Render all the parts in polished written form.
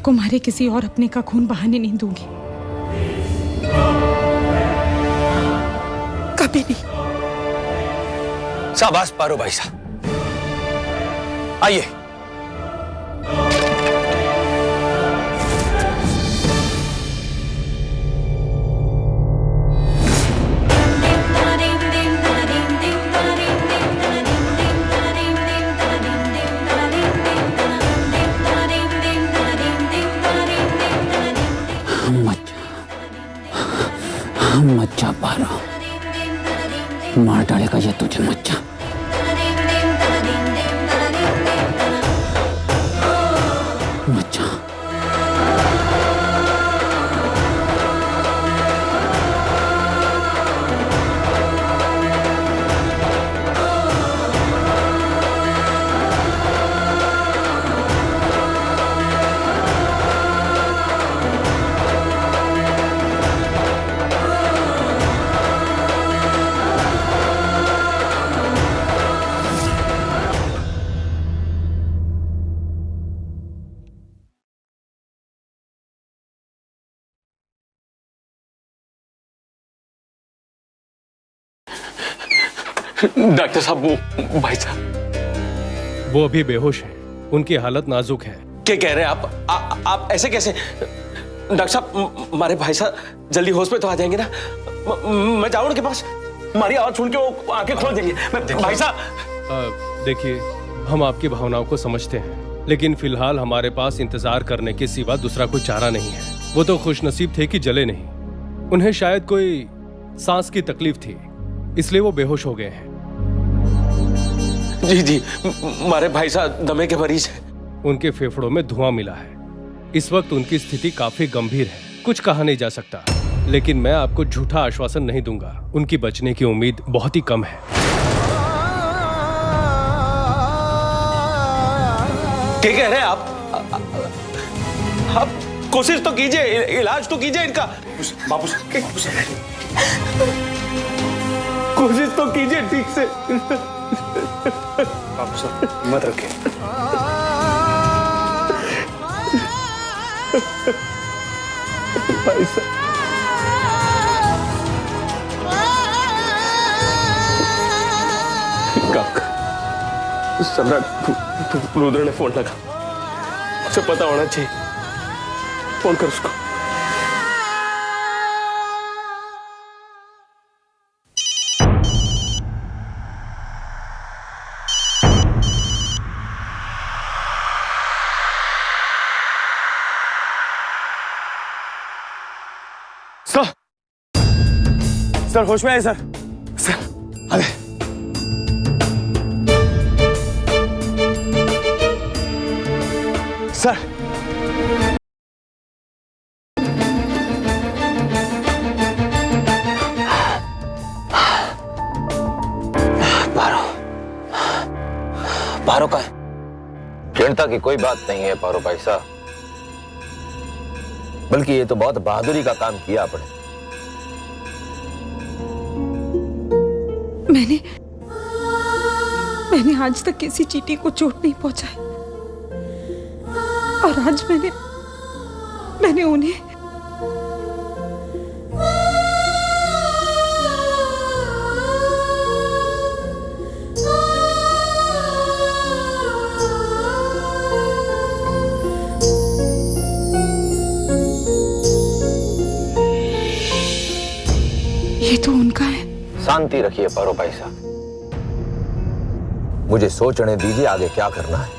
आपको मारे किसी और अपने का खून बहाने नहीं दूंगी, कभी नहीं। शाबाश पारो भाई साहब, आइए। मच्छा पारो, मार डालेगा ये तुझे मच्छा। मच्छा डॉक्टर साहब, वो भाई साहब वो अभी बेहोश हैं, उनकी हालत नाजुक है। क्या कह रहे हैं आप ऐसे कैसे? डॉक्टर साहब, हमारे भाई साहब जल्दी हॉस्पिटल तो आ जाएंगे ना? मैं जाऊं उनके पास, हमारी आवाज सुन के वो आंखें खोल देंगे। भाई साहब देखिए, हम आपकी भावनाओं को समझते हैं, लेकिन फिलहाल हमारे पास इंतजार करने के सिवा दूसरा कोई चारा नहीं है। वो तो खुशनसीब थे कि जले नहीं, उन्हें शायद कोई सांस की तकलीफ थी, इसलिए वो बेहोश हो गए हैं। जी, हमारे भाई साहब दमे के मरीज हैं। उनके फेफड़ों में धुआं मिला है। इस वक्त उनकी स्थिति काफी गंभीर है, कुछ कहा नहीं जा सकता, लेकिन मैं आपको झूठा आश्वासन नहीं दूंगा। उनकी बचने की उम्मीद बहुत ही कम है। क्या कह रहे हैं आप कोशिश तो कीजिए, इलाज तो कीजिए इनका। बाबू कोशिश तो कीजिए ठीक से। बाबू साहब मत रखिए। भाई साहब, सम्राट रुद्र ने फोन लगा, उसे पता होना चाहिए। फोन कर उसको। सर होश में आए सर। अरे सर, पारो का है? चिंता की कोई बात नहीं है पारो भाई साहब, बल्कि ये तो बहुत बहादुरी का काम किया आपने। मैंने आज तक किसी चींटी को चोट नहीं पहुंचाई, और आज मैंने उन्हें ये तो उनका है। शांति रखिए पारो भाई साहब, मुझे सोचने दीजिए आगे क्या करना है।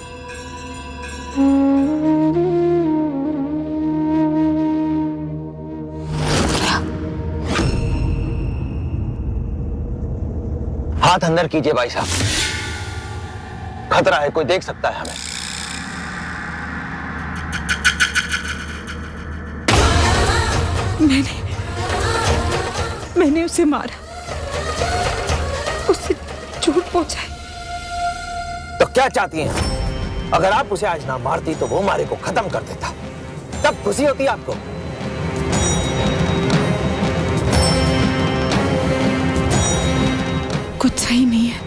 हाथ अंदर कीजिए भाई साहब, खतरा है, कोई देख सकता है हमें। मैंने उसे मारा, उसे चोट पहुंचाई। तो क्या चाहती हैं? अगर आप उसे आज ना मारती तो वो मारे को खत्म कर देता, तब खुशी होती आपको। कुछ सही नहीं है,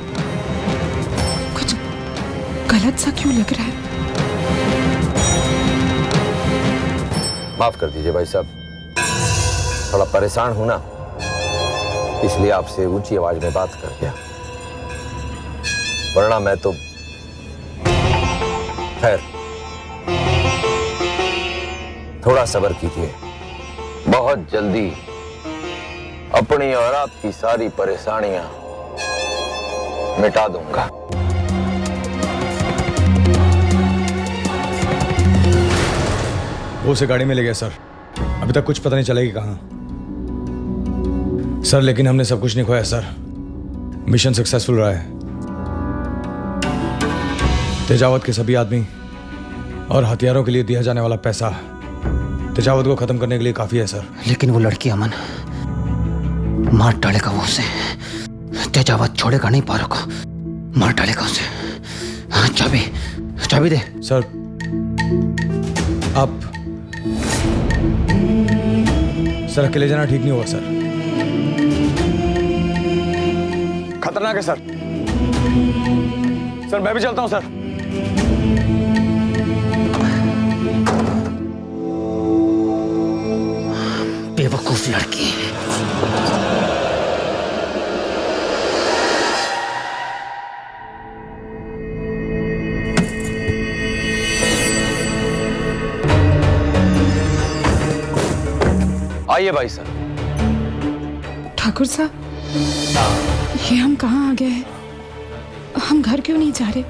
कुछ गलत सा क्यों लग रहा है? माफ कर दीजिए भाई साहब, थोड़ा परेशान हूं ना, इसलिए आपसे ऊंची आवाज में बात कर गया, वरना मैं तो खैर थोड़ा सब्र कीजिए, बहुत जल्दी अपनी और आपकी सारी परेशानियां मिटा दूंगा। वो उसे गाड़ी में ले गया सर, अभी तक कुछ पता नहीं चलेगी कहां सर, लेकिन हमने सब कुछ नहीं खोया सर, मिशन सक्सेसफुल रहा है। तेजावत के सभी आदमी और हथियारों के लिए दिया जाने वाला पैसा तेजावत को खत्म करने के लिए काफी है सर। लेकिन वो लड़की अमन मार डालेगा वो उसे, तेजावत छोड़ेगा नहीं पारो को, मार डालेगा उसे। हाँ, चाबी दे सर। आप सर अकेले जाना ठीक नहीं होगा सर, खतरनाक है सर। सर मैं भी चलता हूं सर। बेवकूफ लड़की। आइए भाई साहब। ठाकुर साहब, ये हम कहाँ आ गए हैं? हम घर क्यों नहीं जा रहे?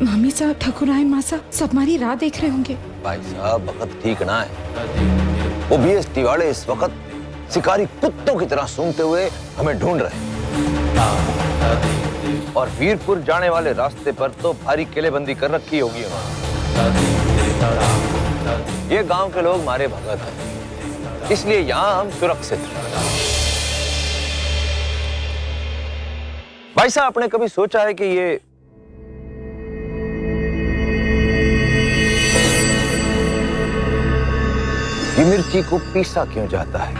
मामी साहब, ठाकुरायन माँ साहब सब हमारी राह देख रहे होंगे। भाई साहब वक्त ठीक ना है, वो बीएसटी वाले इस वक्त शिकारी कुत्तों की तरह सूंघते हुए हमें ढूंढ रहे हैं, और वीरपुर जाने वाले रास्ते पर तो भारी किलेबंदी कर रखी होगी उन्होंने। ये गांव के लोग मारे भगत हैं, इसलिए यहां हम सुरक्षित हैं। भाई साहब, आपने कभी सोचा है कि ये मिर्ची को पीसा क्यों जाता है?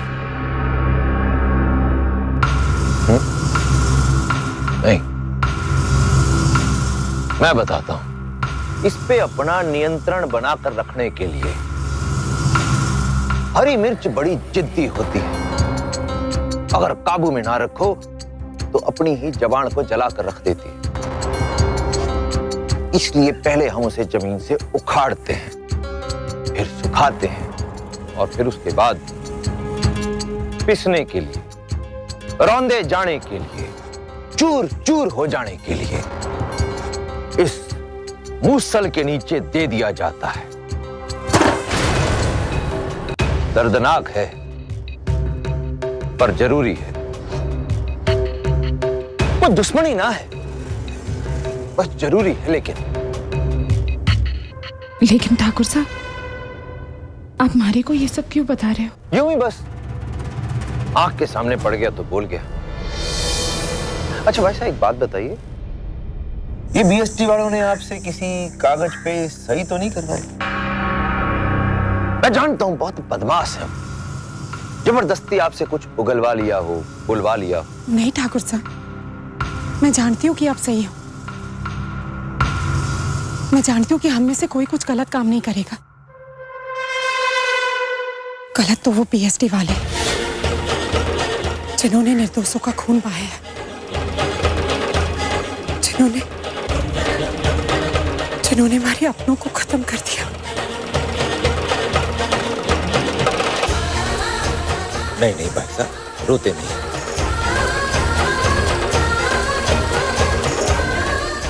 नहीं, मैं बताता हूं। इस पे अपना नियंत्रण बनाकर रखने के लिए हरी मिर्च बड़ी जिद्दी होती है, अगर काबू में ना रखो तो अपनी ही जबान को जलाकर रख देती है। इसलिए पहले हम उसे जमीन से उखाड़ते हैं, फिर सुखाते हैं, और फिर उसके बाद पिसने के लिए, रौंदे जाने के लिए, चूर चूर हो जाने के लिए इस मूसल के नीचे दे दिया जाता है। दर्दनाक है पर जरूरी है। वो दुश्मनी ना है, बस जरूरी है। लेकिन ठाकुर साहब, आप मारे को ये सब क्यों बता रहे हो? यूं ही बस आंख के सामने पड़ गया तो बोल गया। अच्छा भाई साहब, एक बात बताइए, ये बीएसटी वालों ने आपसे किसी कागज पे सही तो नहीं करवाई? मैं जानता हूं बहुत बदमाश है, जबरदस्ती आपसे कुछ उगलवा लिया हो, बुलवा लिया हो। नहीं ठाकुर साहब, मैं जानती हूँ कि आप सही हो। मैं जानती हूँ कि हम में से कोई कुछ गलत काम नहीं करेगा। गलत तो वो पीएसडी वाले जिन्होंने निर्दोषों का खून बहाया है, जिन्होंने हमारे अपनों को खत्म कर दिया। नहीं भाई साहब, रोते नहीं।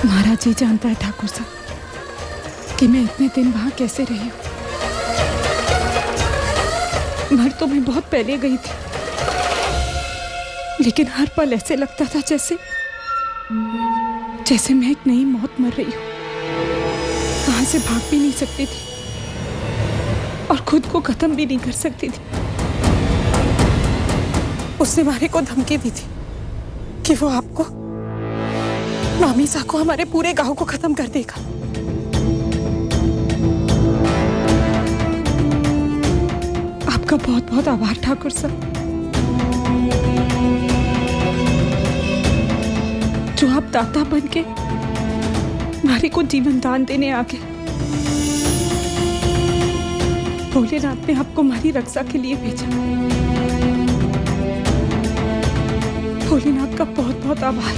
महाराज जी जानता है ठाकुर साहब कि मैं इतने दिन वहां कैसे रही हूँ। मर तो मैं बहुत पहले गई थी, लेकिन हर पल ऐसे लगता था जैसे मैं एक नई मौत मर रही हूँ। कहां से भाग भी नहीं सकती थी और खुद को खत्म भी नहीं कर सकती थी। उसने मारे को धमकी दी थी कि वो आपको, मामी सा को, हमारे पूरे गांव को खत्म कर देगा। आपका बहुत बहुत आभार ठाकुर साहब, जो आप दाता बन के हमारे को जीवन दान देने आ गए। भोलेनाथ ने आपको हमारी रक्षा के लिए भेजा। भोलेनाथ का बहुत बहुत आभार।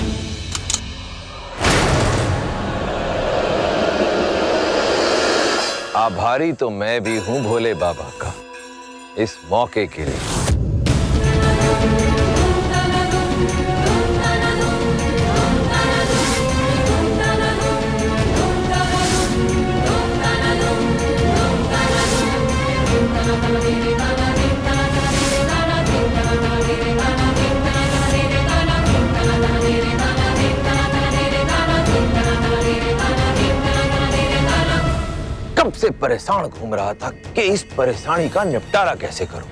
आभारी तो मैं भी हूं भोले बाबा का इस मौके के लिए। कब से परेशान घूम रहा था कि इस परेशानी का निपटारा कैसे करूं।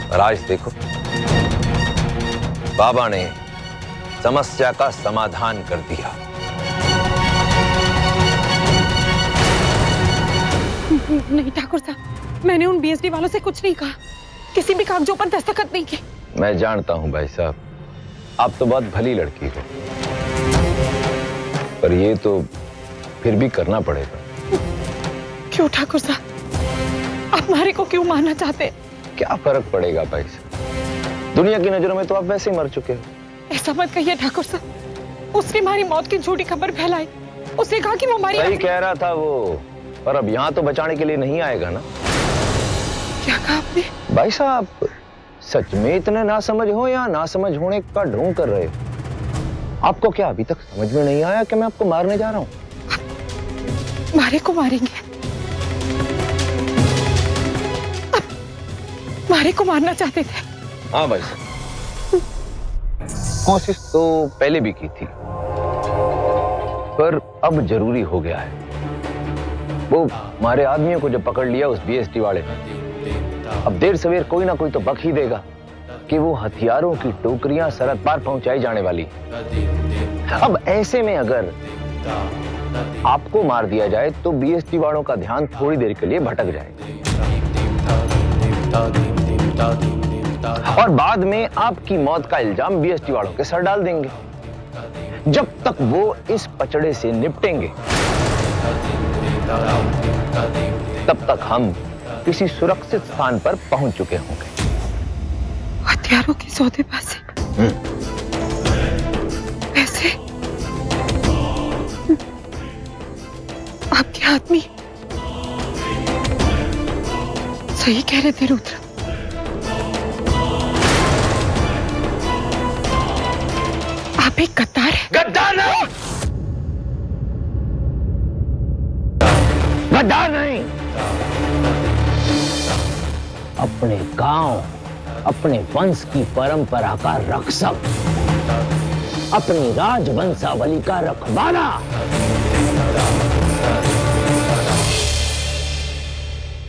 और आज देखो बाबा ने समस्या का समाधान कर दिया। नहीं ठाकुर साहब, मैंने उन बीएसडी वालों से कुछ नहीं कहा, किसी भी कागजों पर दस्तखत नहीं किए। मैं जानता हूं भाई साहब, आप तो बहुत भली लड़की हो, पर ये तो फिर भी करना पड़ेगा। क्यों ठाकुर साहब, आप हमारे को क्यों मारना चाहते हैं? क्या फर्क पड़ेगा भाई साहब, दुनिया की नजरों में तो आप वैसे ही मर चुके हो। ऐसा मत कहिए ठाकुर साहब, उसने हमारी मौत की झूठी खबर फैलाई। उसने कहा कि वो हमारी सही कह रहा था वो, पर अब यहाँ तो बचाने के लिए नहीं आएगा ना। क्या कहा आपने? भाई साहब, सच में इतने ना समझ हो या ना समझ होने का ढोंग कर रहे हो? आपको क्या अभी तक समझ में नहीं आया कि मैं आपको मारने जा रहा हूँ? मारे को मारेंगे? मारे को मारना चाहते थे? हाँ भाई साहब, कोशिश तो पहले भी की थी, पर अब जरूरी हो गया है। वो हमारे आदमियों को जो पकड़ लिया उस बीएसटी वाले ने, अब देर सवेर कोई ना कोई तो बक ही देगा कि वो हथियारों की टोकरियां सरहद पार पहुंचाई जाने वाली। अब ऐसे में अगर आपको मार दिया जाए तो बीएसटी वालों का ध्यान थोड़ी देर के लिए भटक जाए और बाद में आपकी मौत का इल्जाम बीएसटी वालों के सर डाल देंगे। जब तक वो इस पचड़े से निपटेंगे तब तक हम किसी सुरक्षित स्थान पर पहुंच चुके होंगे। हथियारों के सौदेबाजी, पैसे, आपके आदमी सही कह रहे थे रुद्र। आप एक गद्दार हैं। गद्दार नहीं, गद्दार नहीं, अपने गांव, अपने वंश की परंपरा का रक्षक, अपनी राजवंशावली का रखवाला।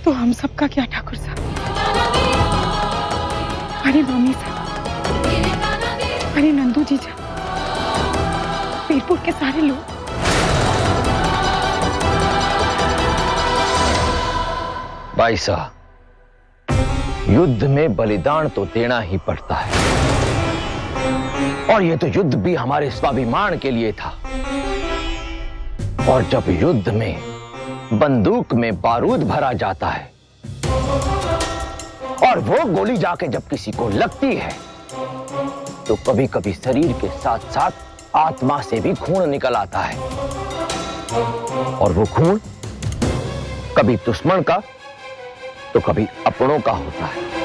तो हम सबका क्या ठाकुर साहब? हमारी मामी साहब, हमारे नंदू जीजा, वीरपुर के सारे लोग। भाई साहब, युद्ध में बलिदान तो देना ही पड़ता है, और ये तो युद्ध भी हमारे स्वाभिमान के लिए था। और जब युद्ध में बंदूक में बारूद भरा जाता है और वो गोली जाके जब किसी को लगती है तो कभी कभी शरीर के साथ साथ आत्मा से भी खून निकल आता है, और वो खून कभी दुश्मन का तो कभी अपनों का होता है।